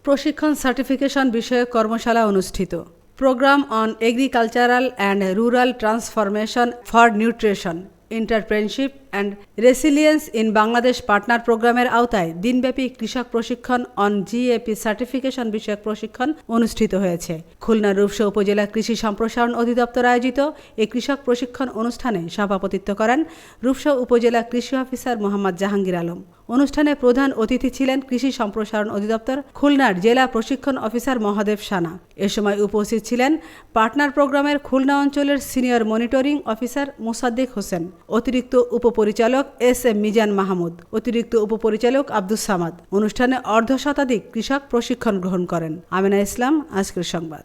প্রশিক্ষণ সার্টিফিকেশন বিষয়ক কর্মশালা অনুষ্ঠিত। Program on agricultural and rural transformation for nutrition, entrepreneurship and resilience in Bangladesh partner প্রোগ্রামের আওতায় দিনব্যাপী কৃষক প্রশিক্ষণ অন জিএপি সার্টিফিকেশন বিষয়ক প্রশিক্ষণ অনুষ্ঠিত হয়েছে। খুলনার রূপসা উপজেলা কৃষি সম্প্রসারণ অধিদপ্তর আয়োজিত এই কৃষক প্রশিক্ষণ অনুষ্ঠানে সভাপতিত্ব করেন রূপসা উপজেলা কৃষি অফিসার মোহাম্মদ জাহাঙ্গীর আলম। অনুষ্ঠানে প্রধান অতিথি ছিলেন কৃষি সম্প্রসারণ অধিদপ্তর খুলনার জেলা প্রশিক্ষণ অফিসার মহাদেব সানা। এ সময় উপস্থিত ছিলেন পার্টনার প্রোগ্রামের খুলনা অঞ্চলের senior monitoring officer Mosaddek Hossain, অতিরিক্ত উপপরিচালক এস.এম. মিজান মাহমুদ, অতিরিক্ত উপপরিচালক আব্দুস সামাদ। অনুষ্ঠানে অর্ধশতাধিক কৃষক প্রশিক্ষণ গ্রহণ করেন। আমিনা ইসলাম, আজকের সংবাদ।